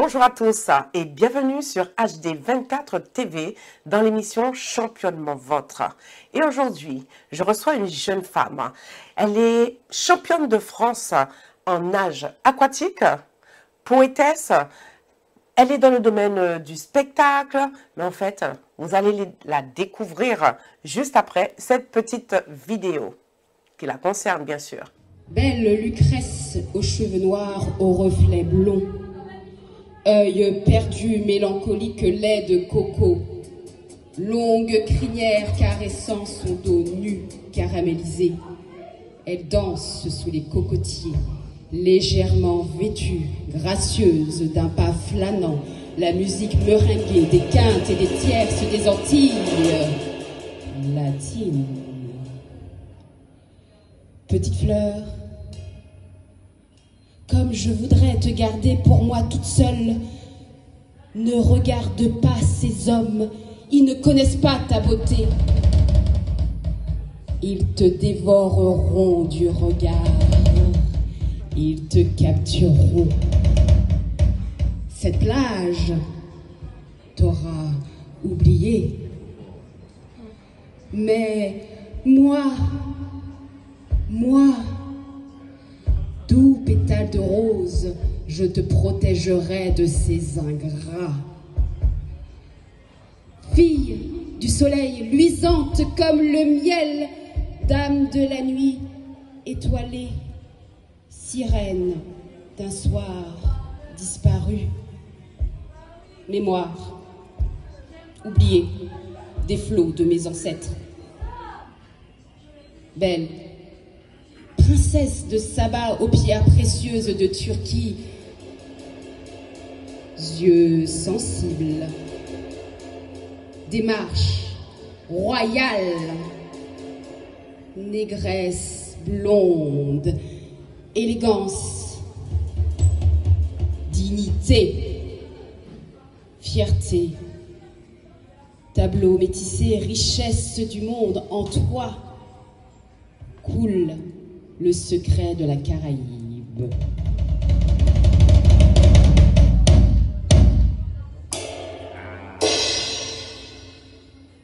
Bonjour à tous et bienvenue sur HD24 TV dans l'émission Championnement Vôtre. Et aujourd'hui, je reçois une jeune femme. Elle est championne de France en nage aquatique, poétesse. Elle est dans le domaine du spectacle, mais en fait, vous allez la découvrir juste après cette petite vidéo qui la concerne bien sûr. Belle Lucrèce aux cheveux noirs, aux reflets blonds, œil perdu, mélancolique, lait de coco, longue crinière caressant son dos nu, caramélisé. Elle danse sous les cocotiers, légèrement vêtue, gracieuse d'un pas flânant, la musique meringuée des quintes et des tierces des Antilles latines. Petite fleur, comme je voudrais te garder pour moi toute seule, ne regarde pas ces hommes, ils ne connaissent pas ta beauté. Ils te dévoreront du regard, ils te captureront. Cette plage t'aura oublié. Mais moi, doux pétale de rose, je te protégerai de ces ingrats. Fille du soleil, luisante comme le miel, dame de la nuit, étoilée, sirène d'un soir disparu. Mémoire, oubliée, des flots de mes ancêtres. Belle, princesse de Saba aux pierres précieuses de Turquie, yeux sensibles, démarche royale, négresse blonde, élégance, dignité, fierté, tableau métissé, richesse du monde, en toi coule le secret de la Caraïbe.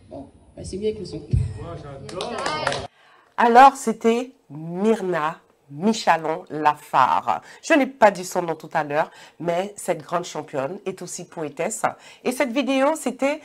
Bon, bah c'est mieux avec le son. Moi, j'adore. Alors, c'était Myrna Michalon-Lafare. Je n'ai pas dit son nom tout à l'heure, mais cette grande championne est aussi poétesse. Et cette vidéo, c'était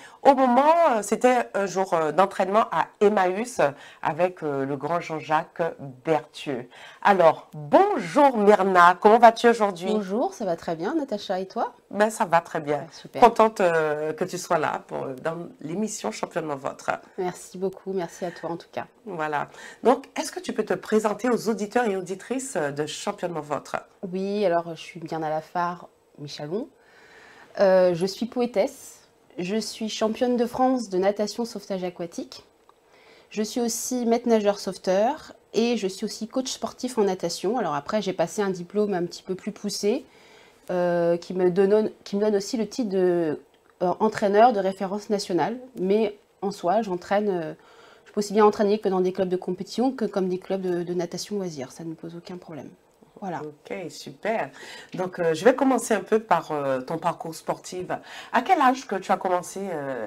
c'était un jour d'entraînement à Emmaüs avec le grand Jean-Jacques Berthieu. Alors, bonjour Myrna, comment vas-tu aujourd'hui? Bonjour, ça va très bien, Natacha, et toi? Ben, ça va très bien. Ouais, super. Contente que tu sois là dans l'émission Championnement Vôtre. Merci beaucoup, merci à toi en tout cas. Voilà. Donc, est-ce que tu peux te présenter aux auditeurs et auditrices de Championnement Vôtre? Oui, alors je suis Myrna Lafare Michalon. Je suis poétesse. Je suis championne de France de natation sauvetage aquatique. Je suis aussi maître nageur sauveteur et je suis aussi coach sportif en natation. Alors après, j'ai passé un diplôme un petit peu plus poussé qui me donne aussi le titre d'entraîneur de référence nationale. Mais en soi, j'entraîne, je peux aussi bien entraîner que dans des clubs de compétition que comme des clubs de natation loisirs. Ça ne me pose aucun problème. Voilà. Ok, super. Donc, je vais commencer un peu par ton parcours sportif. À quel âge que tu as commencé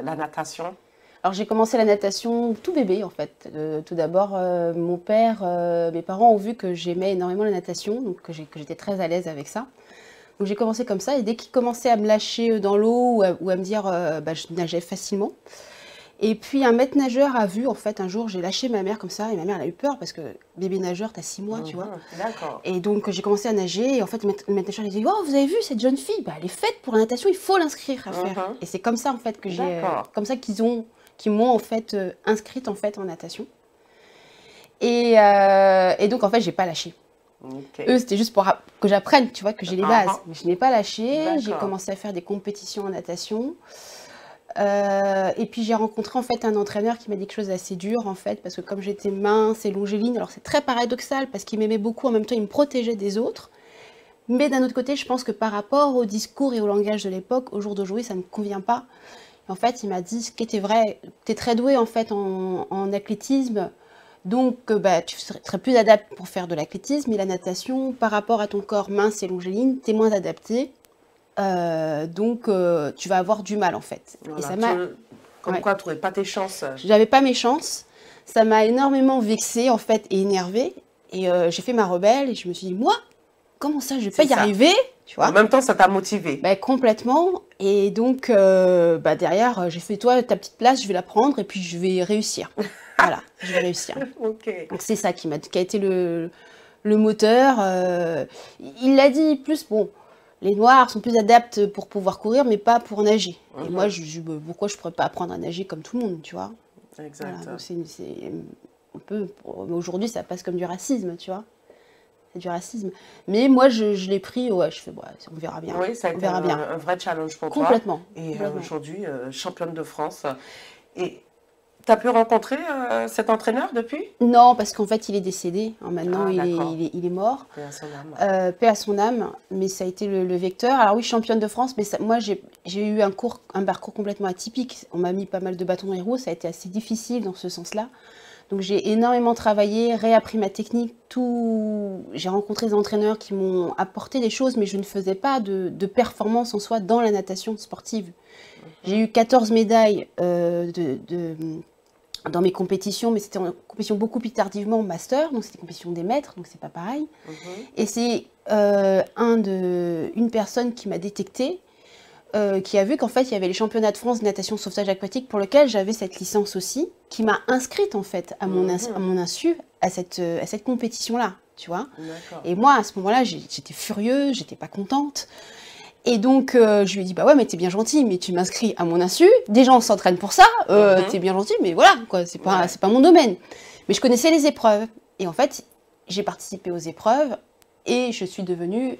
la natation? Alors j'ai commencé la natation tout bébé en fait. Tout d'abord, mon père, mes parents ont vu que j'aimais énormément la natation, donc que j'étais très à l'aise avec ça. Donc j'ai commencé comme ça et dès qu'ils commençaient à me lâcher dans l'eau ou à me dire, je nageais facilement. Et puis un maître nageur a vu, en fait, un jour j'ai lâché ma mère comme ça et ma mère elle a eu peur parce que bébé nageur, t'as 6 mois, tu vois. D'accord. Et donc j'ai commencé à nager et en fait le maître nageur il a dit, oh vous avez vu cette jeune fille, elle est faite pour la natation, il faut l'inscrire à faire. Et c'est comme ça en fait que j'ai, comme ça qu'ils m'ont en fait inscrite en fait en natation. Et donc en fait j'ai pas lâché. Okay. Eux c'était juste pour que j'apprenne, tu vois, que j'ai les bases. Mais je n'ai pas lâché, j'ai D'accord. commencé à faire des compétitions en natation. Et puis j'ai rencontré en fait un entraîneur qui m'a dit quelque chose d'assez dur en fait, parce que comme j'étais mince et longéline, alors c'est très paradoxal parce qu'il m'aimait beaucoup, en même temps il me protégeait des autres. Mais d'un autre côté, je pense que par rapport au discours et au langage de l'époque, au jour d'aujourd'hui, ça ne me convient pas. Et en fait, il m'a dit ce qui était vrai, tu es très doué en fait en athlétisme, donc tu serais plus adapté pour faire de l'athlétisme, mais la natation, par rapport à ton corps mince et longéline, tu es moins adapté. Donc, tu vas avoir du mal, en fait. Voilà, Et ça m'a... Comme quoi, tu trouvais pas tes chances. J'avais pas mes chances. Ça m'a énormément vexée, en fait, et énervée. Et j'ai fait ma rebelle et je me suis dit, moi, comment ça, je vais pas y arriver, tu vois? En même temps, ça t'a motivé. Bah, complètement. Et donc, bah, derrière, j'ai fait, toi, ta petite place, je vais la prendre et puis je vais réussir. Voilà, je vais réussir. Ok. Donc, c'est ça qui a été le moteur. Il l'a dit, plus, bon, les Noirs sont plus adaptés pour pouvoir courir, mais pas pour nager. Et moi, pourquoi je pourrais pas apprendre à nager comme tout le monde, tu vois? Exact. Voilà, donc un peu, aujourd'hui, ça passe comme du racisme, tu vois? C'est du racisme. Mais moi, je l'ai pris, ouais, je fais, ouais, on verra bien. Oui, ça a on été verra bien. un vrai challenge pour toi. Complètement. Et complètement. aujourd'hui, championne de France. Et tu as pu rencontrer cet entraîneur depuis? Non, parce qu'en fait, il est décédé. Hein, maintenant, Ah, il est mort. Paix à son âme. Paix à son âme, mais ça a été le vecteur. Alors oui, championne de France, mais ça, moi, j'ai eu un parcours complètement atypique. On m'a mis pas mal de bâtons dans les roues, ça a été assez difficile dans ce sens-là. Donc j'ai énormément travaillé, réappris ma technique, tout. J'ai rencontré des entraîneurs qui m'ont apporté des choses, mais je ne faisais pas de performance en soi dans la natation sportive. J'ai eu 14 médailles dans mes compétitions, mais c'était en compétition beaucoup plus tardivement, master, donc c'était compétition des maîtres, donc c'est pas pareil. Et c'est une personne qui m'a détectée, qui a vu qu'en fait il y avait les championnats de France de natation sauvetage aquatique pour lequel j'avais cette licence aussi, qui m'a inscrite en fait à mon insu à cette compétition-là, tu vois. Et moi à ce moment-là j'étais furieuse, j'étais pas contente. Et donc, je lui ai dit, bah ouais, mais t'es bien gentil, mais tu m'inscris à mon insu. Des gens s'entraînent pour ça, t'es bien gentil, mais voilà, quoi, c'est pas mon domaine. Mais je connaissais les épreuves. Et en fait, j'ai participé aux épreuves et je suis devenue,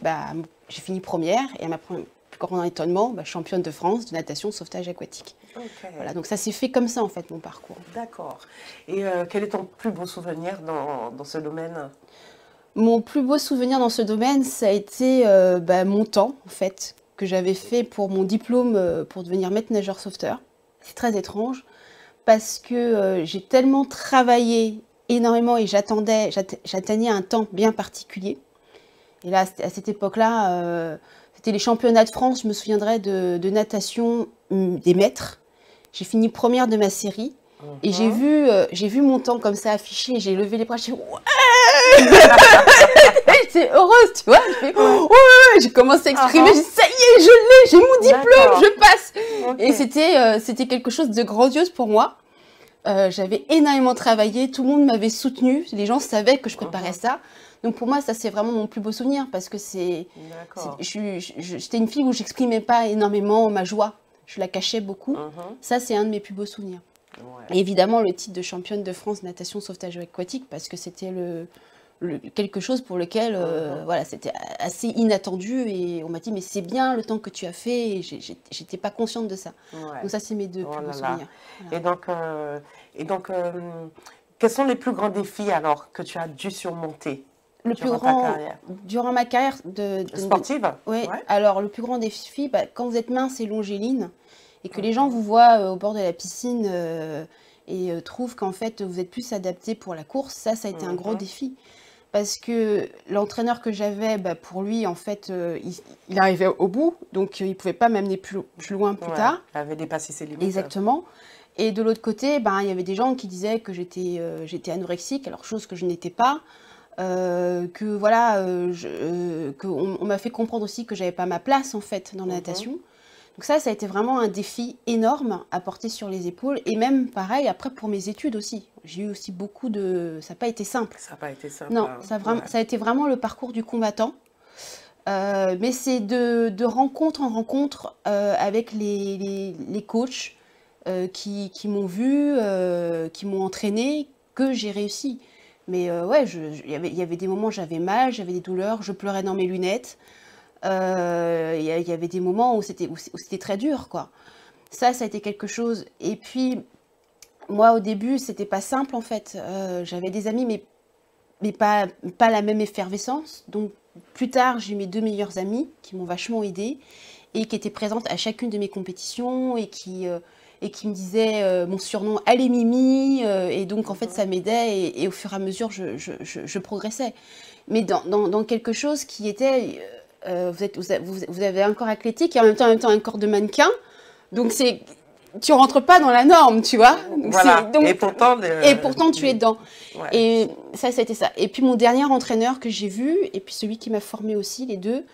j'ai fini première et à ma plus grand étonnement, championne de France de natation sauvetage aquatique. Voilà, donc ça s'est fait comme ça, en fait, mon parcours. D'accord. Et quel est ton plus beau souvenir dans ce domaine? Mon plus beau souvenir dans ce domaine, ça a été mon temps, en fait, que j'avais fait pour mon diplôme pour devenir maître nageur sauveteur. C'est très étrange, parce que j'ai tellement travaillé énormément et j'atteignais un temps bien particulier. Et là, à cette époque-là, c'était les championnats de France, je me souviendrai, de natation des maîtres. J'ai fini première de ma série. Et j'ai vu mon temps comme ça affiché, j'ai levé les bras, j'ai dit ouais. J'étais heureuse, tu vois. J'ai commencé à exprimer, j'ai dit ça y est, je l'ai, j'ai mon diplôme, je passe. Et c'était quelque chose de grandiose pour moi. J'avais énormément travaillé, tout le monde m'avait soutenue, les gens savaient que je préparais ça. Donc pour moi, ça c'est vraiment mon plus beau souvenir parce que j'étais une fille où j'exprimais pas énormément ma joie, je la cachais beaucoup. Ça c'est un de mes plus beaux souvenirs. Et évidemment le titre de championne de France natation sauvetage aquatique parce que c'était quelque chose pour lequel voilà, c'était assez inattendu et on m'a dit mais c'est bien le temps que tu as fait et j'étais pas consciente de ça. Donc ça c'est mes deux plus beaux souvenirs. Voilà. Et donc quels sont les plus grands défis alors que tu as dû surmonter durant ma carrière sportive? Oui. Alors le plus grand défi, quand vous êtes mince et longiligne et que les gens vous voient au bord de la piscine et trouvent qu'en fait vous êtes plus adapté pour la course, ça a été un gros défi. Parce que l'entraîneur que j'avais, pour lui, en fait, il arrivait au bout, donc il ne pouvait pas m'amener plus loin plus tard. Il avait dépassé ses limites. Exactement. Et de l'autre côté, il y avait des gens qui disaient que j'étais anorexique, alors chose que je n'étais pas. Que voilà, on m'a fait comprendre aussi que j'avais pas ma place en fait dans la natation. Donc ça a été vraiment un défi énorme à porter sur les épaules et même pareil après pour mes études aussi. J'ai eu aussi beaucoup de, ça n'a pas été simple. Ça n'a pas été simple. Non, ça a été vraiment le parcours du combattant. Mais c'est de rencontre en rencontre avec les coachs qui m'ont vu, qui m'ont entraîné, que j'ai réussi. Mais il y avait des moments où j'avais mal, j'avais des douleurs, je pleurais dans mes lunettes. Il y avait des moments où c'était très dur, quoi. Ça a été quelque chose. Et puis, moi, au début, c'était pas simple, en fait. J'avais des amis, mais pas la même effervescence. Donc, plus tard, j'ai eu mes 2 meilleures amies qui m'ont vachement aidée et qui étaient présentes à chacune de mes compétitions et qui me disaient mon surnom « Allez Mimi !» et donc en fait ça m'aidait et au fur et à mesure je progressais. Mais dans quelque chose qui était vous avez un corps athlétique et en même temps un corps de mannequin. Donc, tu rentres pas dans la norme, tu vois. Donc, voilà. Et pourtant, tu es dedans. Ouais. Et ça a été ça. Et puis, mon dernier entraîneur que j'ai vu, et puis celui qui m'a formé aussi, les deux,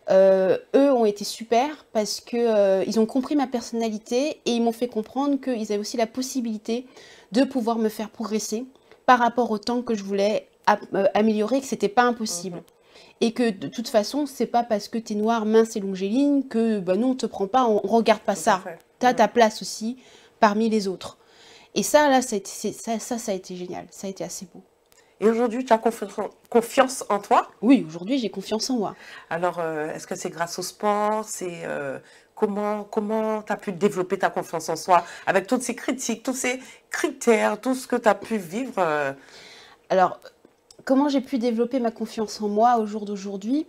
eux ont été super parce que ils ont compris ma personnalité et ils m'ont fait comprendre qu'ils avaient aussi la possibilité de pouvoir me faire progresser par rapport au temps que je voulais améliorer, que c'était pas impossible. Et que de toute façon, c'est pas parce que tu es noire, mince et longiligne que bah, nous on te prend pas, on regarde pas ça. Tu as ta place aussi parmi les autres. Et ça, là, ça a été génial. Ça a été assez beau. Et aujourd'hui, tu as confiance en toi? Oui, aujourd'hui, j'ai confiance en moi. Alors, est-ce que c'est grâce au sport? C'est comment tu as pu développer ta confiance en soi avec toutes ces critiques, tous ces critères, tout ce que tu as pu vivre Alors, comment j'ai pu développer ma confiance en moi au jour d'aujourd'hui?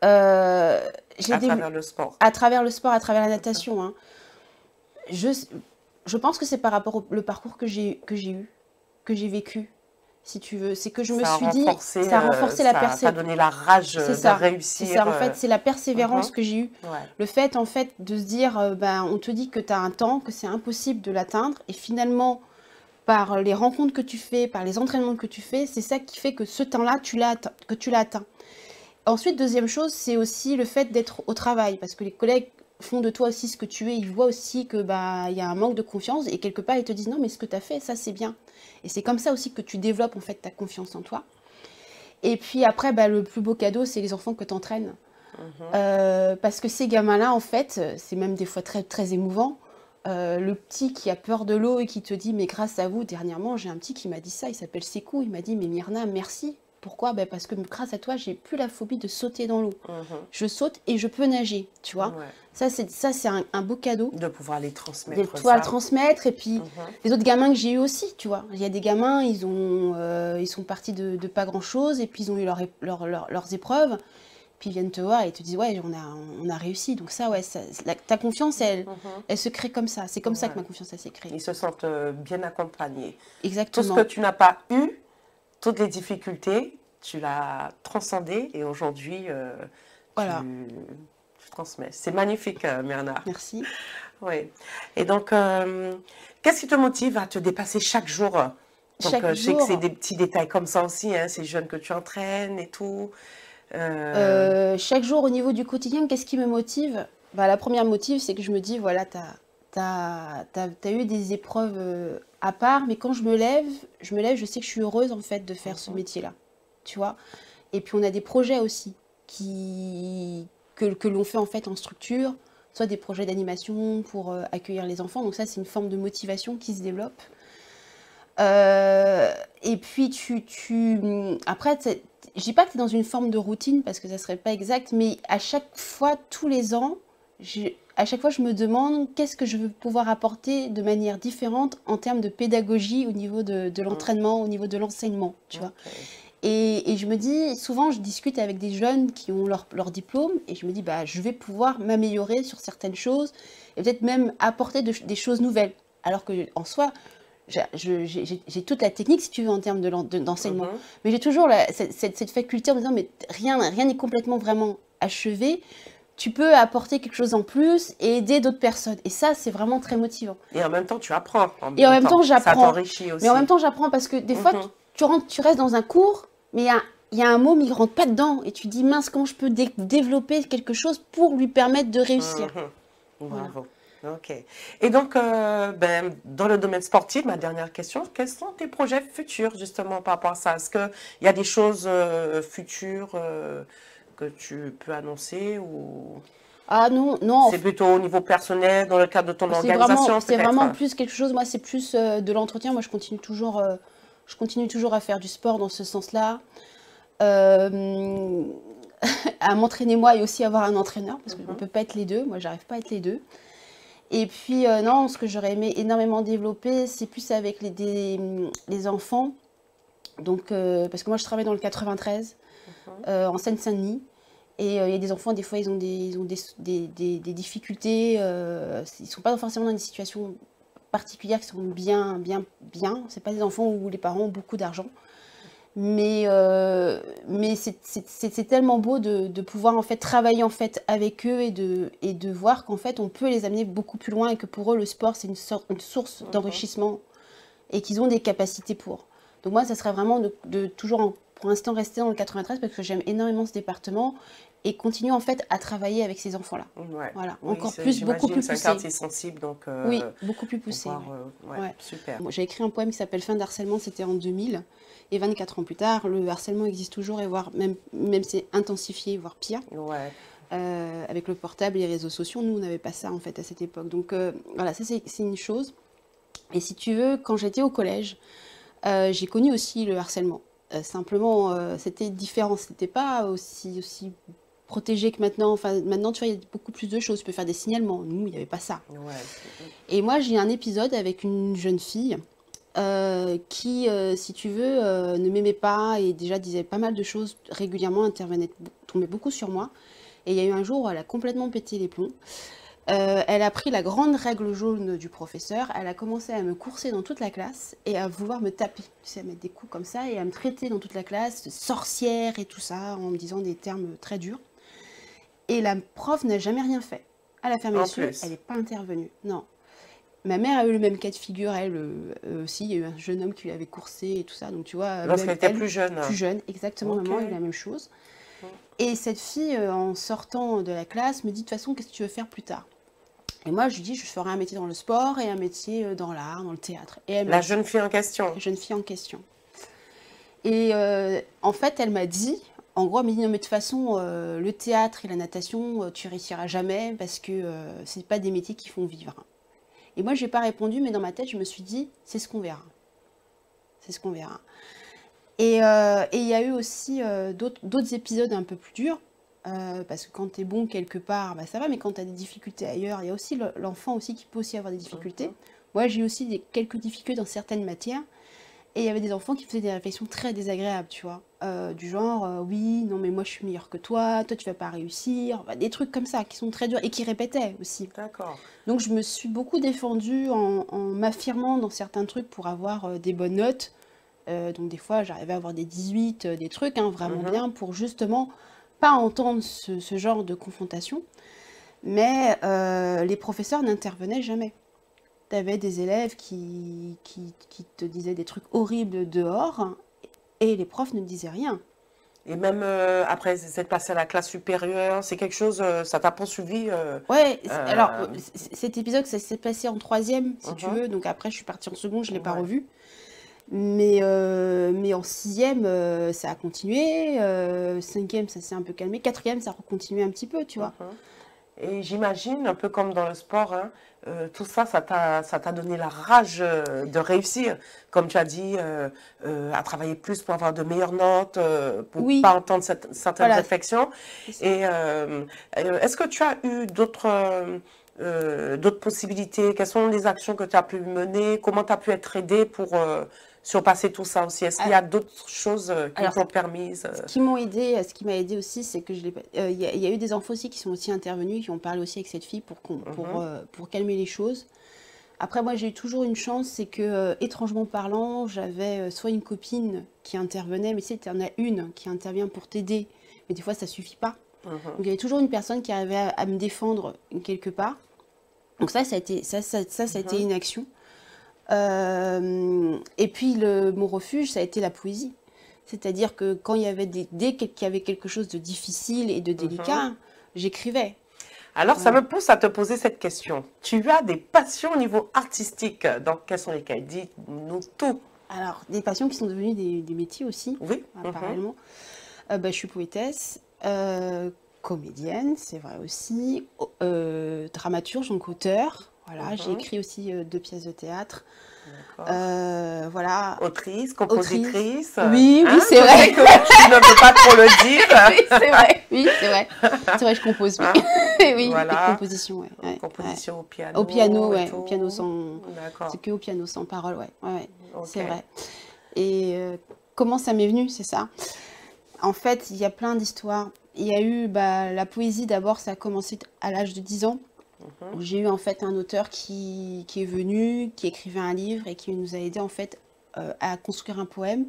À travers le sport. À travers le sport, à travers la natation. Hein. Je pense que c'est par rapport au parcours que j'ai eu, que j'ai vécu, si tu veux. C'est que je me suis dit, ça a renforcé la persévérance. Ça a donné la rage de réussir. C'est ça, en fait, c'est la persévérance que j'ai eue. Ouais. Le fait, en fait, de se dire, on te dit que tu as un temps, que c'est impossible de l'atteindre, et finalement, par les rencontres que tu fais, par les entraînements que tu fais, c'est ça qui fait que ce temps-là, tu l'as atteint. Ensuite, deuxième chose, c'est aussi le fait d'être au travail, parce que les collègues font de toi aussi ce que tu es, ils voient aussi que y a un manque de confiance, et quelque part, ils te disent non, mais ce que tu as fait, ça, c'est bien. Et c'est comme ça aussi que tu développes, en fait, ta confiance en toi. Et puis après, le plus beau cadeau, c'est les enfants que tu entraînes. Parce que ces gamins-là, en fait, c'est même des fois très, très émouvant. Le petit qui a peur de l'eau et qui te dit, mais grâce à vous, dernièrement, j'ai un petit qui m'a dit ça, il s'appelle Sekou, il m'a dit, mais Myrna, merci. Pourquoi? Parce que grâce à toi, j'ai plus la phobie de sauter dans l'eau. Je saute et je peux nager, tu vois. Ça, c'est un beau cadeau. De pouvoir les transmettre. De pouvoir le transmettre. Et puis, les autres gamins que j'ai eu aussi, tu vois. Il y a des gamins, ils sont partis de pas grand-chose et puis ils ont eu leurs épreuves. Puis ils viennent te voir et te disent, ouais, on a réussi. Donc ça, ouais, ta confiance, elle se crée comme ça. C'est comme ça que ma confiance, elle s'est créée. Ils se sentent bien accompagnés. Exactement. Tout ce que tu n'as pas eu, toutes les difficultés, tu l'as transcendé et aujourd'hui, voilà. tu transmets. C'est magnifique, Myrna. Merci. Oui. Et donc, qu'est-ce qui te motive à te dépasser chaque jour? Donc, je sais que c'est des petits détails comme ça aussi, hein, ces jeunes que tu entraînes et tout. Chaque jour, au niveau du quotidien, qu'est-ce qui me motive? La première motive, c'est que je me dis, voilà, t'as eu des épreuves à part, mais quand je me lève, je sais que je suis heureuse en fait de faire ce métier-là, tu vois. Et puis on a des projets aussi que l'on fait en fait en structure, soit des projets d'animation pour accueillir les enfants. Donc ça, c'est une forme de motivation qui se développe. Et puis après, je dis pas que tu es dans une forme de routine parce que ça serait pas exact, mais à chaque fois, tous les ans, à chaque fois, je me demande qu'est-ce que je veux pouvoir apporter de manière différente en termes de pédagogie au niveau de l'entraînement, au niveau de l'enseignement, tu vois. Et je me dis, souvent, je discute avec des jeunes qui ont leur diplôme et je me dis, je vais pouvoir m'améliorer sur certaines choses et peut-être même apporter des choses nouvelles. Alors qu'en soi, j'ai toute la technique, si tu veux, en termes d'enseignement. Mais j'ai toujours cette faculté en me disant, mais rien n'est complètement vraiment achevé. Tu peux apporter quelque chose en plus et aider d'autres personnes. Et ça, c'est vraiment très motivant. Et en même temps, tu apprends. Et en même temps, j'apprends. Ça t'enrichit aussi. Mais en même temps, j'apprends parce que des fois, tu restes dans un cours, mais il y a un mot, mais il ne rentre pas dedans. Et tu te dis, mince, comment je peux développer quelque chose pour lui permettre de réussir. Bravo. Voilà. Ok. Et donc, dans le domaine sportif, ma dernière question, quels sont tes projets futurs justement par rapport à ça? Est-ce qu'il y a des choses futures que tu peux annoncer ou... Ah non. C'est plutôt au niveau personnel, dans le cadre de ton organisation? C'est vraiment plus quelque chose, moi c'est plus de l'entretien. Moi je continue toujours à faire du sport dans ce sens-là. À m'entraîner moi et aussi avoir un entraîneur, parce qu'on ne peut pas être les deux. Moi j'arrive pas à être les deux. Et puis, non, ce que j'aurais aimé énormément développer, c'est plus avec les enfants. Donc, parce que moi, je travaille dans le 93, en Seine-Saint-Denis. Et il y a des enfants, des fois, ils ont des difficultés. Ils ne sont pas forcément dans des situations particulières qui sont bien. Ce pas des enfants où les parents ont beaucoup d'argent. Mais c'est tellement beau de pouvoir en fait travailler en fait avec eux et de voir qu'en fait on peut les amener beaucoup plus loin et que pour eux le sport c'est une source d'enrichissement et qu'ils ont des capacités pour. Donc moi ça serait vraiment de toujours pour l'instant rester dans le 93 parce que j'aime énormément ce département et continuer en fait à travailler avec ces enfants-là. Ouais. Voilà, Oui, encore plus, beaucoup plus c'est poussé. un quartier sensible, donc... Oui, beaucoup plus poussé. Ouais, super. Bon, j'ai écrit un poème qui s'appelle Fin d'harcèlement, c'était en 2000. Et 24 ans plus tard, le harcèlement existe toujours et voire même c'est intensifié, voire pire. Ouais. Avec le portable et les réseaux sociaux, nous on n'avait pas ça en fait à cette époque. Donc voilà, ça c'est une chose. Et si tu veux, quand j'étais au collège, j'ai connu aussi le harcèlement. Simplement, c'était différent, c'était pas aussi protégé que maintenant. Enfin, maintenant, tu vois, il y a beaucoup plus de choses. Tu peux faire des signalements. Nous, il n'y avait pas ça. Ouais. Et moi, j'ai un épisode avec une jeune fille qui, si tu veux, ne m'aimait pas et déjà disait pas mal de choses régulièrement, intervenait, tombait beaucoup sur moi. Et il y a eu un jour où elle a complètement pété les plombs. Elle a pris la grande règle jaune du professeur, elle a commencé à me courser dans toute la classe et à vouloir me taper, tu sais, à mettre des coups comme ça et à me traiter dans toute la classe de sorcière et tout ça, en me disant des termes très durs. Et la prof n'a jamais rien fait. Elle a fermé les yeux, elle n'est pas intervenue. Non. Ma mère a eu le même cas de figure, elle aussi, il y a eu un jeune homme qui lui avait coursé et tout ça, donc tu vois... Lorsqu'elle était plus jeune. Plus jeune, exactement, maman a eu la même chose. Et cette fille, en sortant de la classe, me dit, de toute façon, qu'est-ce que tu veux faire plus tard? Et moi, je lui dis, je ferai un métier dans le sport et un métier dans l'art, dans le théâtre. Et elle la jeune fille en question. La jeune fille en question. Et en fait, elle m'a dit, en gros, elle m'a dit, non, mais de toute façon, le théâtre et la natation, tu réussiras jamais parce que ce n'est pas des métiers qui font vivre. Et moi, je n'ai pas répondu, mais dans ma tête, je me suis dit, c'est ce qu'on verra. C'est ce qu'on verra. Et il y a eu aussi d'autres épisodes un peu plus durs. Parce que quand tu es bon quelque part, bah ça va, mais quand tu as des difficultés ailleurs, il y a aussi l'enfant aussi qui peut aussi avoir des difficultés. Moi, j'ai aussi quelques difficultés dans certaines matières, et il y avait des enfants qui faisaient des réflexions très désagréables, tu vois, du genre, oui, non mais moi je suis meilleure que toi tu vas pas réussir, bah, des trucs comme ça qui sont très durs, et qui répétaient aussi. D'accord. Donc je me suis beaucoup défendue en m'affirmant dans certains trucs pour avoir des bonnes notes, donc des fois j'arrivais à avoir des 18, des trucs vraiment bien, pour justement... pas entendre ce genre de confrontation, mais les professeurs n'intervenaient jamais. Tu avais des élèves qui te disaient des trucs horribles dehors, et les profs ne disaient rien. Et même après cette passée à la classe supérieure, c'est quelque chose, ça t'a poursuivi Ouais, alors cet épisode, ça s'est passé en 3e, si tu veux, donc après je suis partie en seconde, je ne l'ai pas revu. Mais en 6e, ça a continué, 5e, ça s'est un peu calmé, 4e, ça a continué un petit peu, tu vois. Et j'imagine, un peu comme dans le sport, hein, tout ça, ça t'a donné la rage de réussir, comme tu as dit, à travailler plus pour avoir de meilleures notes, pour ne pas entendre certaines réflexions. Et est-ce que tu as eu d'autres possibilités? Quelles sont les actions que tu as pu mener? Comment tu as pu être aidée pour surpasser tout ça aussi? Est-ce qu'il y a d'autres choses qui t'ont permis Ce qui m'a aidé aussi, c'est que il y a eu des enfants aussi qui sont aussi intervenus, qui ont parlé aussi avec cette fille pour calmer les choses. Après, moi, j'ai eu toujours une chance, c'est que, étrangement parlant, j'avais soit une copine qui intervenait, mais tu sais, tu en as une qui intervient pour t'aider, mais des fois, ça suffit pas. Donc, il y avait toujours une personne qui arrivait à me défendre quelque part. Donc ça a été une action. Et puis mon refuge, ça a été la poésie. C'est-à-dire que quand il y avait dès qu'il y avait quelque chose de difficile et de délicat, j'écrivais. Alors, ça me pousse à te poser cette question. Tu as des passions au niveau artistique. Donc, quelles sont lesquelles? Dis-nous tout. Alors, des passions qui sont devenues des métiers aussi, oui. Apparemment. Je suis poétesse, comédienne, c'est vrai aussi, dramaturge, donc auteur. Voilà, j'ai écrit aussi 2 pièces de théâtre. Voilà. Autrice, compositrice. Oui, c'est vrai. Que tu ne peux pas trop le dire. Oui, c'est vrai. Oui, c'est vrai. C'est vrai, je compose. Oui, oui, voilà. Des compositions, ouais. Composition au piano. Au piano, ouais. Au piano sans. C'est que au piano sans parole, ouais. Okay. C'est vrai. Et comment ça m'est venu, c'est ça. En fait, il y a plein d'histoires. Il y a eu la poésie d'abord, ça a commencé à l'âge de 10 ans. J'ai eu en fait un auteur qui est venu, qui écrivait un livre et qui nous a aidé en fait à construire un poème.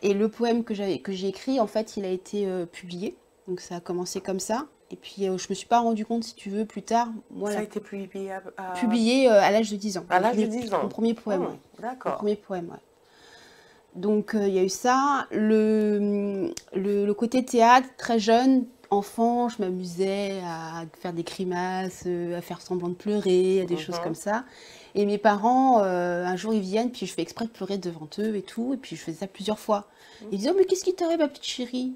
Et le poème que j'ai écrit, en fait, il a été publié. Donc ça a commencé comme ça. Et puis je me suis pas rendu compte, si tu veux, plus tard. Moi, Ça a été publié publié à l'âge de 10 ans. à l'âge de 10 ans. Mon premier poème, ouais. Mon D'accord. premier poème, ouais. Donc il y a eu ça. Le côté théâtre, très jeune, enfant, je m'amusais à faire des grimaces, à faire semblant de pleurer, à des choses comme ça. Et mes parents, un jour, ils viennent, puis je fais exprès de pleurer devant eux et tout. Et puis je faisais ça plusieurs fois. Ils disaient, oh, mais qu'est-ce qui t'arrive, ma petite chérie?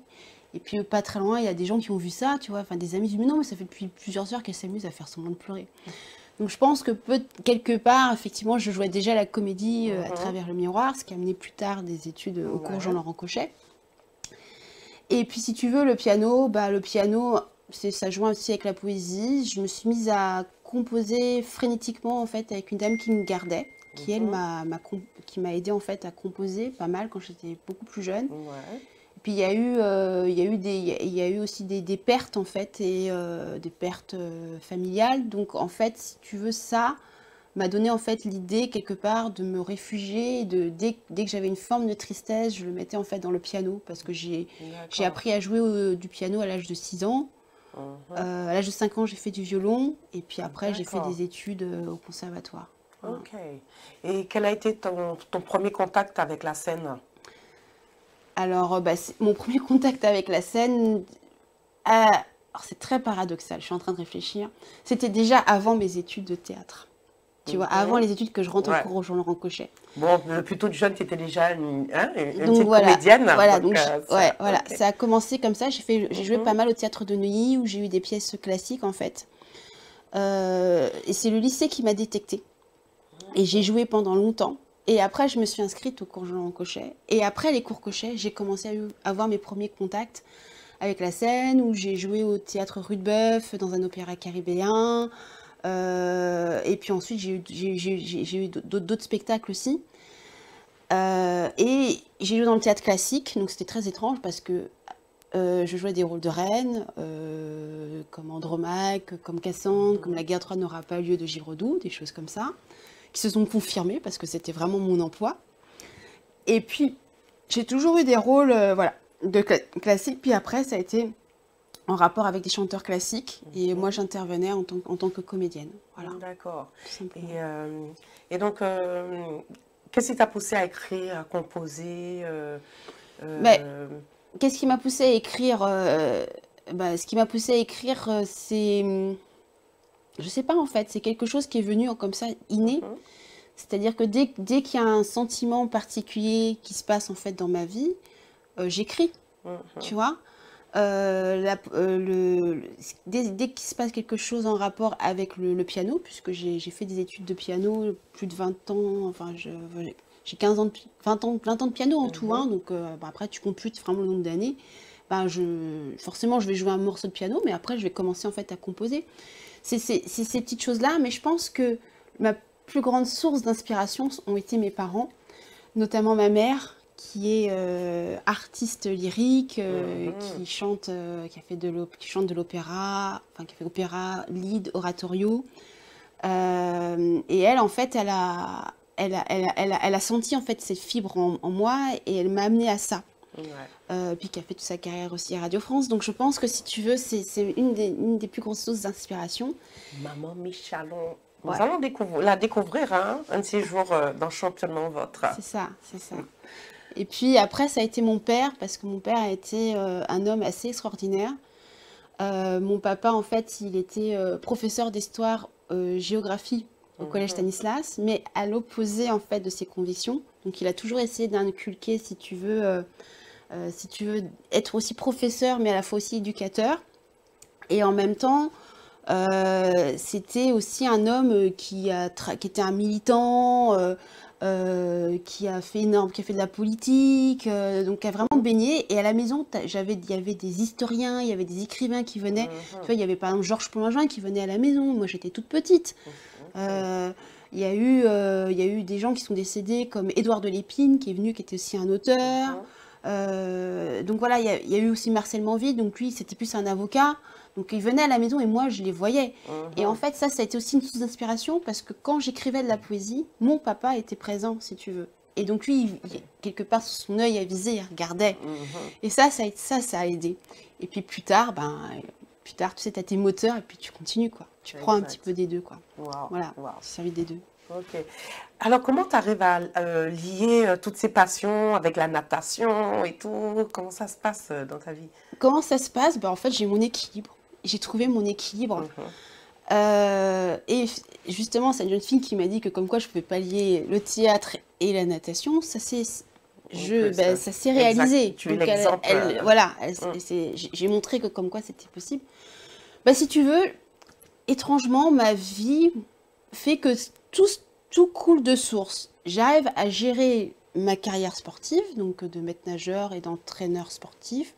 Et puis pas très loin, il y a des gens qui ont vu ça, tu vois, enfin des amis disent, mais non, mais ça fait depuis plusieurs heures qu'elle s'amuse à faire semblant de pleurer. Donc je pense que quelque part, effectivement, je jouais déjà la comédie à travers le miroir, ce qui a amené plus tard des études au cours Jean-Laurent Cochet. Et puis si tu veux, le piano, ça joint aussi avec la poésie. Je me suis mise à composer frénétiquement en fait avec une dame qui me gardait, qui elle qui m'a aidée en fait à composer pas mal quand j'étais beaucoup plus jeune. Puis il y a eu aussi des pertes en fait, et des pertes familiales. Donc en fait, si tu veux, ça m'a donné en fait l'idée quelque part de me réfugier. Dès que j'avais une forme de tristesse, je le mettais en fait dans le piano, parce que j'ai appris à jouer du piano à l'âge de 6 ans. À l'âge de 5 ans, j'ai fait du violon, et puis après j'ai fait des études au conservatoire. Ok. Et quel a été ton premier contact avec la scène? Alors, mon premier contact avec la scène, alors c'est très paradoxal, je suis en train de réfléchir. C'était déjà avant mes études de théâtre. Tu vois, avant les études que je rentre en cours au Jean-Laurent Cochet. Bon, plutôt de jeune, tu étais déjà une donc, voilà, comédienne. Voilà, ça a commencé comme ça. J'ai joué pas mal au théâtre de Neuilly, où j'ai eu des pièces classiques en fait. Et c'est le lycée qui m'a détectée. Et j'ai joué pendant longtemps. Et après, je me suis inscrite au cours Jean-Laurent Cochet. Et après les cours Cochet, j'ai commencé à avoir mes premiers contacts avec la scène, où j'ai joué au théâtre Rudebeuf, dans un opéra caribéen. Et puis ensuite, j'ai eu d'autres spectacles aussi. Et j'ai joué dans le théâtre classique, donc c'était très étrange parce que je jouais des rôles de reine, comme Andromaque, comme Cassandre, comme La guerre de Troie n'aura pas lieu de Giraudoux, des choses comme ça, qui se sont confirmées parce que c'était vraiment mon emploi. Et puis, j'ai toujours eu des rôles de classiques, puis après, ça a été en rapport avec des chanteurs classiques, et moi, j'intervenais en tant que comédienne. Voilà. D'accord. Et donc, qu'est-ce qui t'a poussé à écrire, à composer Qu'est-ce qui m'a poussé à écrire Ce qui m'a poussé à écrire, c'est... Je sais pas en fait, c'est quelque chose qui est venu comme ça, inné. C'est-à-dire que dès qu'il y a un sentiment particulier qui se passe en fait dans ma vie, j'écris, tu vois. Dès qu'il se passe quelque chose en rapport avec le piano, puisque j'ai fait des études de piano, plus de 20 ans, enfin j'ai 15 ans, 20 ans de piano en tout, hein, donc après tu computes vraiment le nombre d'années. Forcément je vais jouer un morceau de piano, mais après je vais commencer en fait à composer. C'est ces petites choses-là, mais je pense que ma plus grande source d'inspiration ont été mes parents, notamment ma mère, qui est artiste lyrique, qui chante de l'opéra, enfin qui fait opéra, lied, oratorio. Et elle, en fait, elle a senti en fait cette fibre en moi, et elle m'a amenée à ça. Puis qui a fait toute sa carrière aussi à Radio France. Donc je pense que si tu veux, c'est une des plus grosses sources d'inspiration. Maman Michalon. Nous allons la découvrir un de ces jours dans Championnement Votre. C'est ça. Et puis après, ça a été mon père, parce que mon père a été un homme assez extraordinaire. Mon papa, en fait, il était professeur d'histoire géographie au collège Stanislas, mais à l'opposé en fait de ses convictions. Donc il a toujours essayé d'inculquer, si tu veux être aussi professeur, mais à la fois aussi éducateur. Et en même temps, c'était aussi un homme qui était un militant, qui a fait de la politique, donc qui a vraiment baigné. Et à la maison, il y avait des historiens, il y avait des écrivains qui venaient. Tu vois, il y avait par exemple Georges Plongin qui venait à la maison. Moi, j'étais toute petite. Il y a eu des gens qui sont décédés, comme Édouard de Lépine, qui est venu, qui était aussi un auteur. Donc voilà, il y a eu aussi Marcel Manville, donc lui, c'était plus un avocat. Donc il venait à la maison et moi, je les voyais. Et en fait, ça a été aussi une source d'inspiration, parce que quand j'écrivais de la poésie, mon papa était présent, si tu veux. Et donc lui, quelque part, son œil avisé, il regardait. Et ça a aidé. Et puis plus tard, tu sais, tu as tes moteurs et puis tu continues, quoi. Tu prends un petit peu des deux, quoi. Wow. Voilà, Wow. tu servis des deux. Ok. Alors, comment tu arrives à lier toutes ces passions avec la natation et tout? Comment ça se passe dans ta vie? Comment ça se passe? En fait, j'ai mon équilibre. J'ai trouvé mon équilibre. Et justement, c'est une jeune fille qui m'a dit que comme quoi je ne pouvais pas lier le théâtre et la natation. Ça s'est réalisé. Tu es l'exemple. Voilà, j'ai montré que comme quoi c'était possible. Si tu veux, étrangement, ma vie fait que tout coule de source. J'arrive à gérer ma carrière sportive, donc de maître nageur et d'entraîneur sportive,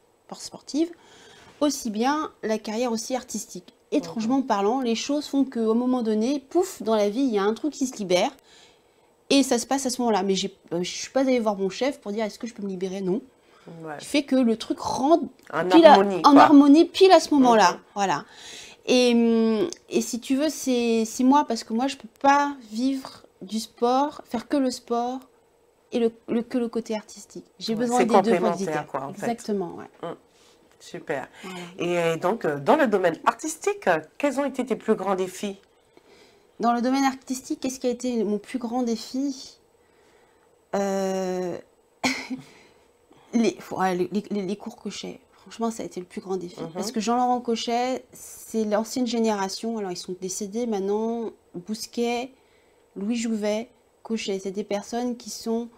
aussi bien la carrière aussi artistique. Étrangement parlant, les choses font qu'au moment donné, pouf, dans la vie, il y a un truc qui se libère. Et ça se passe à ce moment-là. Mais je ne suis pas allée voir mon chef pour dire est-ce que je peux me libérer? Non. Ouais. Qui fait que le truc rentre en harmonie pile à ce moment-là. Voilà. Et si tu veux, c'est moi, parce que moi, je ne peux pas vivre du sport, faire que le sport et que le côté artistique. J'ai besoin des deux pour exister. Exactement, ouais. Super. Voilà. Et donc, dans le domaine artistique, quels ont été tes plus grands défis? Dans le domaine artistique, qu'est-ce qui a été mon plus grand défi? Les cours Cochet. Franchement, ça a été le plus grand défi. Parce que Jean-Laurent Cochet, c'est l'ancienne génération. Alors, ils sont décédés maintenant. Bousquet, Louis Jouvet, Cochet. C'est des personnes qui sont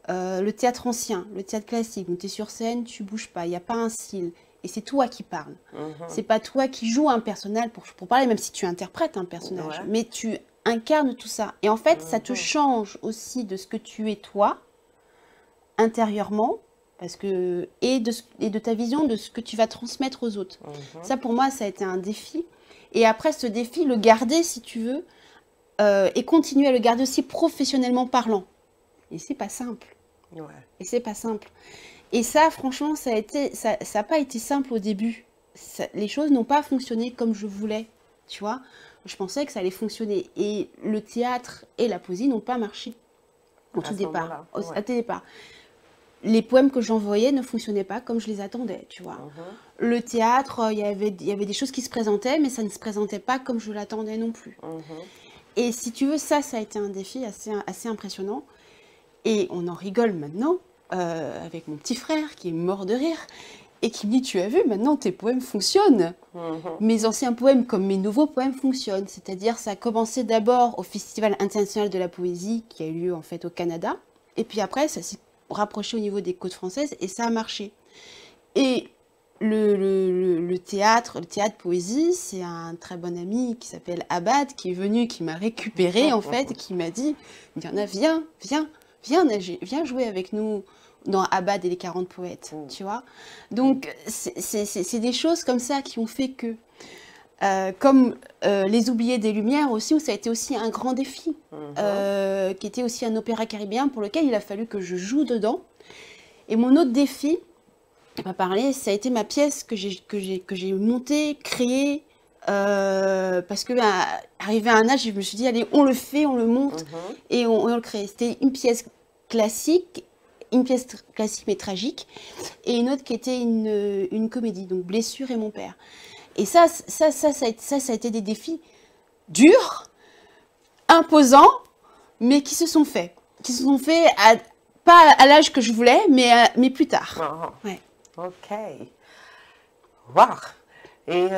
le théâtre ancien, le théâtre classique. Donc, tu es sur scène, tu bouges pas. Il n'y a pas un cil. Et c'est toi qui parles. C'est pas toi qui joues un personnage pour parler, même si tu interprètes un personnage. Ouais. Mais tu incarnes tout ça. Et en fait, ça te change aussi de ce que tu es toi, intérieurement, parce que, et de ta vision de ce que tu vas transmettre aux autres. Ça, pour moi, ça a été un défi. Et après, ce défi, le garder, si tu veux, et continuer à le garder aussi professionnellement parlant. Et c'est pas simple. Ouais. Et c'est pas simple. Et ça, franchement, ça n'a pas été simple au début. Les choses n'ont pas fonctionné comme je voulais, tu vois. Je pensais que ça allait fonctionner. Et le théâtre et la poésie n'ont pas marché au tout départ. À tout départ. Les poèmes que j'envoyais ne fonctionnaient pas comme je les attendais, tu vois. Le théâtre, il y avait des choses qui se présentaient, mais ça ne se présentait pas comme je l'attendais non plus. Et si tu veux, ça a été un défi assez impressionnant. Et on en rigole maintenant. Avec mon petit frère qui est mort de rire et qui me dit: tu as vu, maintenant tes poèmes fonctionnent. Mes anciens poèmes comme mes nouveaux poèmes fonctionnent. C'est-à-dire, ça a commencé d'abord au Festival international de la poésie qui a eu lieu en fait au Canada, et puis après ça s'est rapproché au niveau des côtes françaises et ça a marché. Et le théâtre poésie, c'est un très bon ami qui s'appelle Abad qui est venu, qui m'a récupéré en fait, et qui m'a dit: viens nager, viens jouer avec nous dans Abad et les 40 poètes, tu vois. Donc, c'est des choses comme ça qui ont fait que, comme Les Oubliés des Lumières aussi, où ça a été aussi un grand défi, qui était aussi un opéra caribéen pour lequel il a fallu que je joue dedans. Et mon autre défi, on va parler, ça a été ma pièce que j'ai montée, créée, parce que arrivé à un âge, je me suis dit: allez, on le fait, on le monte et on le crée. C'était une pièce classique mais tragique, et une autre qui était une comédie, donc Blessure et mon père. Et ça a été des défis durs, imposants, mais qui se sont faits. Pas à l'âge que je voulais, mais plus tard. Ouais. Ok. Waouh. Et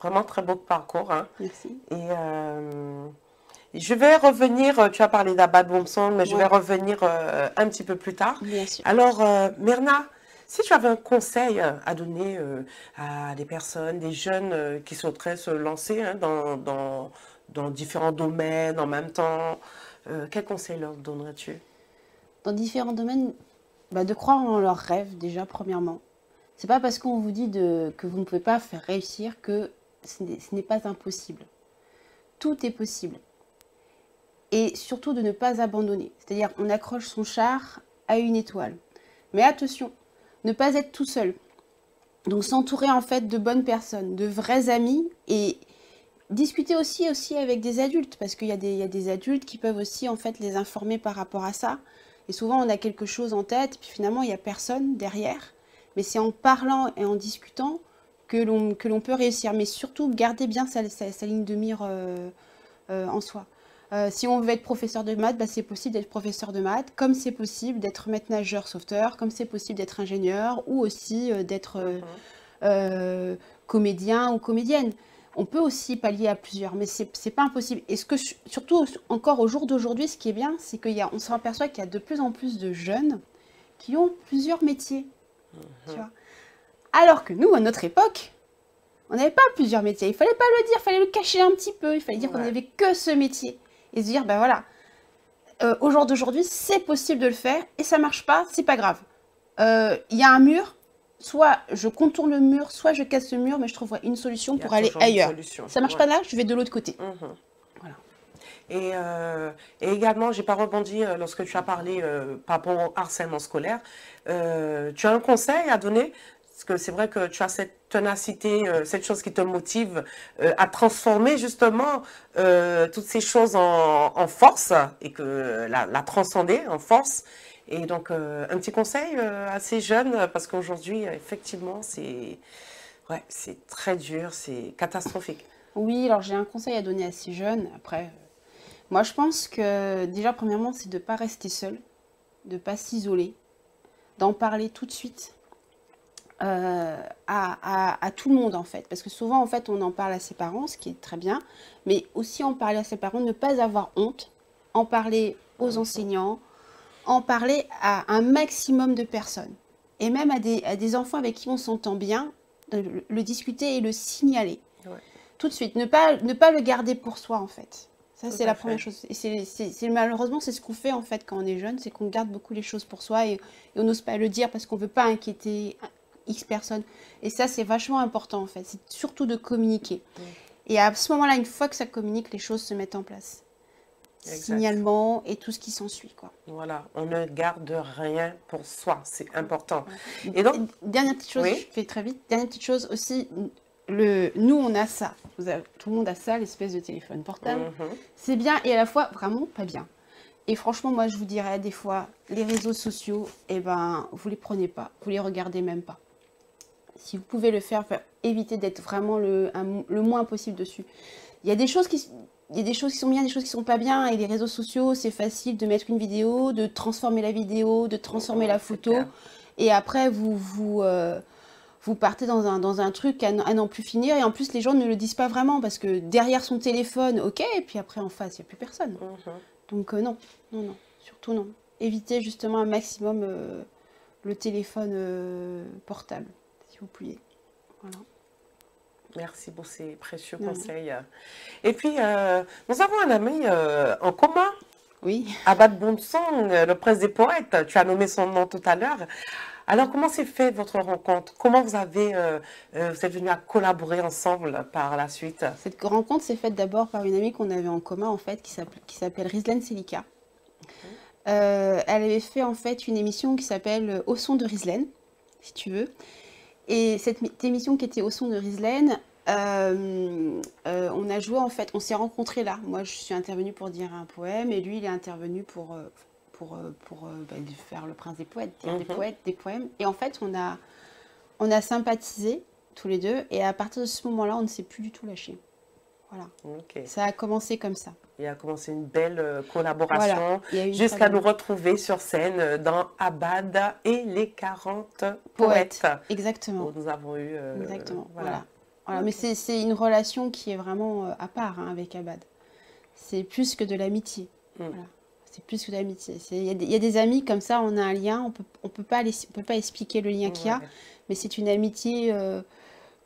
vraiment très beau parcours. Hein. Merci. Et je vais revenir, tu as parlé d'Abad Bomson, mais je vais revenir un petit peu plus tard. Bien sûr. Alors, Myrna, si tu avais un conseil à donner à des personnes, des jeunes qui souhaiteraient se lancer dans différents domaines en même temps, quel conseil leur donnerais-tu? Dans différents domaines, de croire en leurs rêves, déjà, premièrement. C'est pas parce qu'on vous dit que vous ne pouvez pas faire réussir que ce n'est pas impossible. Tout est possible. Et surtout de ne pas abandonner. C'est-à-dire, on accroche son char à une étoile. Mais attention, ne pas être tout seul. Donc s'entourer en fait de bonnes personnes, de vrais amis, et discuter aussi avec des adultes, parce qu'il y a des adultes qui peuvent aussi en fait les informer par rapport à ça. Et souvent on a quelque chose en tête, puis finalement il n'y a personne derrière. Mais c'est en parlant et en discutant que l'on peut réussir. Mais surtout garder bien sa ligne de mire en soi. Si on veut être professeur de maths, bah, c'est possible d'être professeur de maths, comme c'est possible d'être maître nageur sauveteur, comme c'est possible d'être ingénieur, ou aussi d'être comédien ou comédienne. On peut aussi pallier à plusieurs, mais c'est pas impossible. Et surtout encore au jour d'aujourd'hui, ce qui est bien, c'est qu'on se aperçoit qu'il y a de plus en plus de jeunes qui ont plusieurs métiers. Tu vois. Alors que nous, à notre époque, on n'avait pas plusieurs métiers. Il fallait pas le dire, il fallait le cacher un petit peu. Il fallait dire qu'on n'avait que ce métier. Et se dire, ben voilà, au jour d'aujourd'hui, c'est possible de le faire et ça marche pas, c'est pas grave. Il y a un mur, soit je contourne le mur, soit je casse le mur, mais je trouverai une solution pour aller ailleurs. Ça marche pas là, je vais de l'autre côté. Voilà. Et également, j'ai pas rebondi lorsque tu as parlé par rapport au harcèlement scolaire. Tu as un conseil à donner? Parce que c'est vrai que tu as cette ténacité, cette chose qui te motive à transformer justement toutes ces choses en force et que la transcender en force. Et donc, un petit conseil à ces jeunes, parce qu'aujourd'hui, effectivement, c'est très dur, c'est catastrophique. Oui, alors j'ai un conseil à donner à ces jeunes. Après, moi je pense que déjà, premièrement, c'est de ne pas rester seul, de ne pas s'isoler, d'en parler tout de suite. À tout le monde en fait, parce que souvent en fait on en parle à ses parents, ce qui est très bien, mais aussi en parler à ses parents, ne pas avoir honte, en parler aux enseignants, en parler à un maximum de personnes, et même à des enfants avec qui on s'entend bien, le discuter et le signaler tout de suite, ne pas le garder pour soi en fait. Ça, c'est la première chose. Et malheureusement, c'est ce qu'on fait en fait quand on est jeune, c'est qu'on garde beaucoup les choses pour soi et on n'ose pas le dire parce qu'on ne veut pas inquiéter X personnes. Et ça, c'est vachement important en fait. C'est surtout de communiquer. Et à ce moment-là, une fois que ça communique, les choses se mettent en place. Exact. Signalement et tout ce qui s'ensuit, quoi. Voilà, on ne garde rien pour soi, c'est important. Et donc, dernière petite chose, je fais très vite. Dernière petite chose aussi, nous on a ça. Tout le monde a ça, l'espèce de téléphone portable. C'est bien et à la fois vraiment pas bien. Et franchement, moi je vous dirais des fois, les réseaux sociaux, eh ben, vous les prenez pas, vous les regardez même pas. Si vous pouvez le faire, évitez d'être vraiment le moins possible dessus. Il y a des choses qui sont bien, des choses qui sont pas bien. Et les réseaux sociaux, c'est facile de mettre une vidéo, de transformer la vidéo, de transformer la photo. Et après, vous partez dans un truc à n'en plus finir. Et en plus, les gens ne le disent pas vraiment parce que derrière son téléphone, ok, et puis après en face, il n'y a plus personne. Donc non, surtout non. Évitez justement un maximum le téléphone portable. Vous pliez. Voilà. Merci pour ces précieux conseils. Et puis, nous avons un ami en commun. Oui. Abad Bonsong, le prince des poètes. Tu as nommé son nom tout à l'heure. Alors, comment s'est fait votre rencontre? Comment vous êtes venus à collaborer ensemble par la suite? Cette rencontre s'est faite d'abord par une amie qu'on avait en commun, en fait, qui s'appelle Rislaine Selika. Elle avait fait, en fait, une émission qui s'appelle Au son de Rislaine, si tu veux. Et cette émission qui était Au son de Rislaine, on a joué en fait, on s'est rencontrés là. Moi, je suis intervenue pour dire un poème et lui, il est intervenu pour faire le prince des poètes, dire des poèmes. Et en fait, on a sympathisé tous les deux et à partir de ce moment-là, on ne s'est plus du tout lâché. Voilà. Ça a commencé comme ça. Il a commencé une belle collaboration jusqu'à nous retrouver sur scène dans Abad et les 40 poètes. Exactement. Où nous avons eu... Exactement, voilà. Mais c'est une relation qui est vraiment à part avec Abad. C'est plus que de l'amitié. Voilà. C'est plus que de l'amitié. Il y a des amis comme ça, on a un lien, on peut pas expliquer le lien qu'il y a, mais c'est une amitié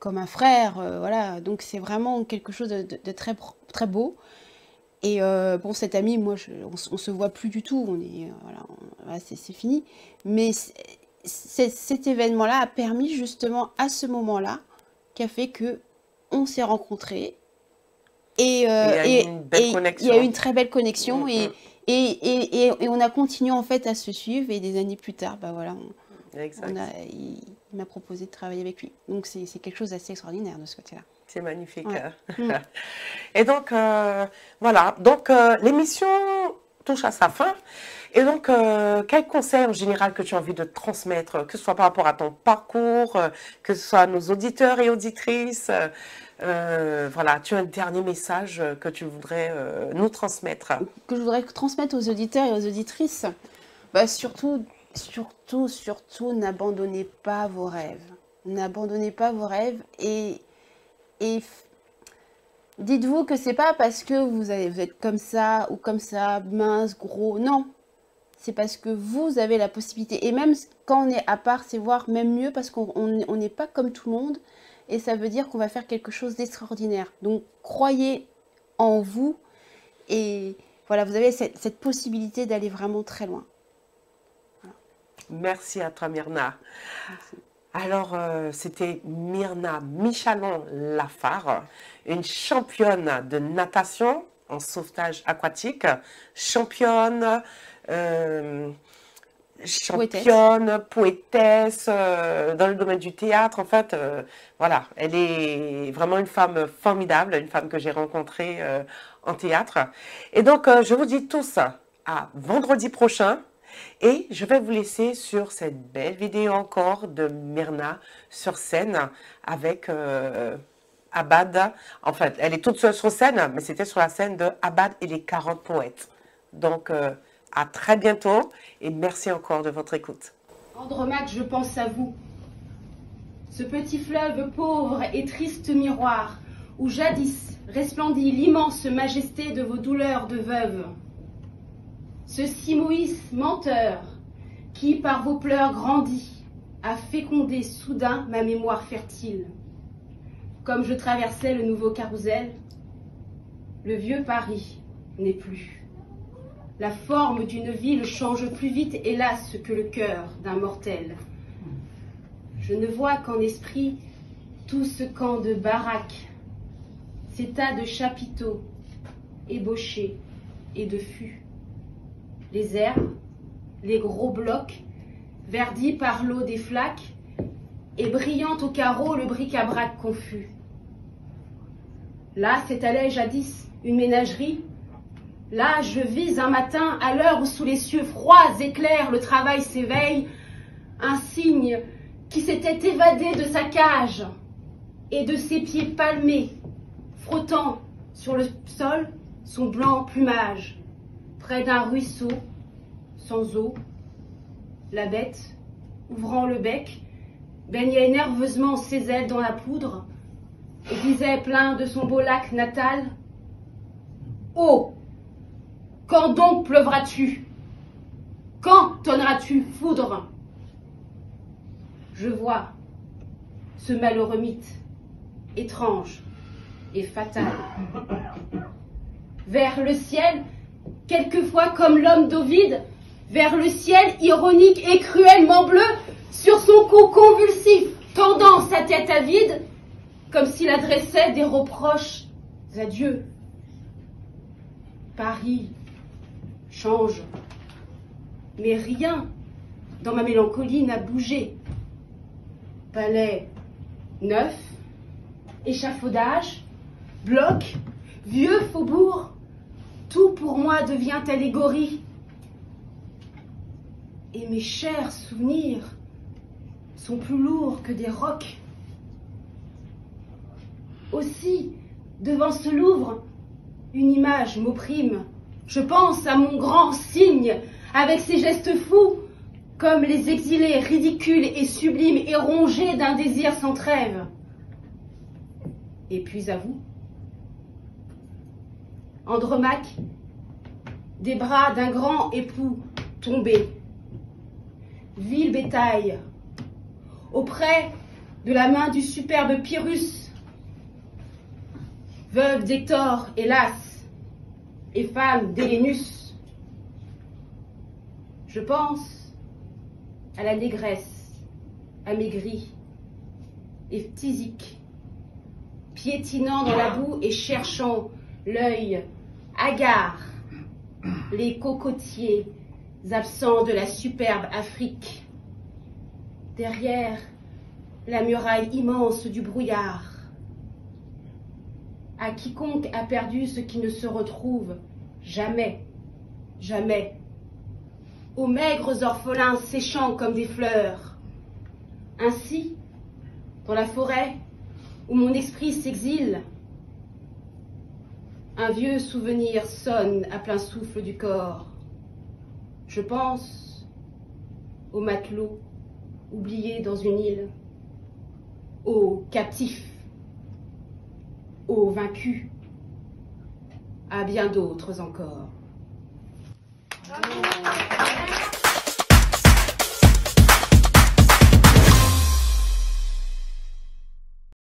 comme un frère. Voilà. Donc c'est vraiment quelque chose de très, très beau. Et bon, cette amie, moi, on se voit plus du tout. C'est fini. Mais cet événement-là a permis justement à ce moment-là, qui a fait que on s'est rencontrés. Et il y a eu une très belle connexion. Et on a continué en fait à se suivre. Et des années plus tard, bah voilà, il m'a proposé de travailler avec lui. Donc c'est quelque chose d'assez extraordinaire de ce côté-là. C'est magnifique. Ouais. Et donc, voilà. Donc, l'émission touche à sa fin. Et donc, quel conseil en général que tu as envie de transmettre, que ce soit par rapport à ton parcours, que ce soit à nos auditeurs et auditrices, voilà, tu as un dernier message que tu voudrais nous transmettre? Que je voudrais transmettre aux auditeurs et aux auditrices, bah surtout, n'abandonnez pas vos rêves. N'abandonnez pas vos rêves et dites-vous que c'est pas parce que vous êtes comme ça ou comme ça, mince, gros, non. C'est parce que vous avez la possibilité. Et même quand on est à part, c'est voire même mieux parce qu'on n'est pas comme tout le monde. Et ça veut dire qu'on va faire quelque chose d'extraordinaire. Donc, croyez en vous. Et voilà, vous avez cette possibilité d'aller vraiment très loin. Voilà. Merci à toi, Myrna. Merci. Alors, c'était Myrna Michalon-Lafare, une championne de natation en sauvetage aquatique, championne, poétesse dans le domaine du théâtre. En fait, voilà, elle est vraiment une femme formidable, une femme que j'ai rencontrée en théâtre. Et donc, je vous dis tous à vendredi prochain. Et je vais vous laisser sur cette belle vidéo encore de Myrna sur scène avec Abad. En fait, elle est toute seule sur scène, mais c'était sur la scène de Abad et les 40 poètes. Donc, à très bientôt et merci encore de votre écoute. Andromaque, je pense à vous. Ce petit fleuve pauvre et triste miroir où jadis resplendit l'immense majesté de vos douleurs de veuve. Ce Simoïs menteur, qui par vos pleurs grandit, a fécondé soudain ma mémoire fertile. Comme je traversais le nouveau carrousel, le vieux Paris n'est plus. La forme d'une ville change plus vite, hélas, que le cœur d'un mortel. Je ne vois qu'en esprit tout ce camp de baraques, ces tas de chapiteaux ébauchés et de fûts. Les herbes, les gros blocs, verdis par l'eau des flaques, et brillant au carreau le bric-à-brac confus. Là s'étalait jadis une ménagerie. Là je vis un matin, à l'heure où sous les cieux froids éclairs le travail s'éveille, un cygne qui s'était évadé de sa cage et de ses pieds palmés, frottant sur le sol son blanc plumage. Près d'un ruisseau, sans eau, la bête, ouvrant le bec, baignait nerveusement ses ailes dans la poudre et disait plein de son beau lac natal: « Oh, quand donc pleuvras-tu? Quand tonneras-tu foudre ?» Je vois ce malheureux mythe, étrange et fatal. Vers le ciel, quelquefois comme l'homme d'Ovide, vers le ciel ironique et cruellement bleu, sur son cou convulsif, tendant sa tête avide, comme s'il adressait des reproches à Dieu. Paris change, mais rien dans ma mélancolie n'a bougé. Palais neuf, échafaudage, bloc, vieux faubourg, tout pour moi devient allégorie. Et mes chers souvenirs sont plus lourds que des rocs. Aussi, devant ce Louvre, une image m'opprime. Je pense à mon grand cygne, avec ses gestes fous, comme les exilés ridicules et sublimes et rongés d'un désir sans trêve. Et puis à vous, Andromaque, des bras d'un grand époux tombé, vil bétail, auprès de la main du superbe Pyrrhus, veuve d'Hector, hélas, et femme d'Hélénus. Je pense à la négresse amaigrie et phtisique, piétinant dans la boue et cherchant l'œil hagard les cocotiers absents de la superbe Afrique. Derrière la muraille immense du brouillard. À quiconque a perdu ce qui ne se retrouve jamais, jamais. Aux maigres orphelins séchant comme des fleurs. Ainsi, dans la forêt où mon esprit s'exile, un vieux souvenir sonne à plein souffle du corps. Je pense aux matelots oubliés dans une île, aux captifs, aux vaincus, à bien d'autres encore. Bravo.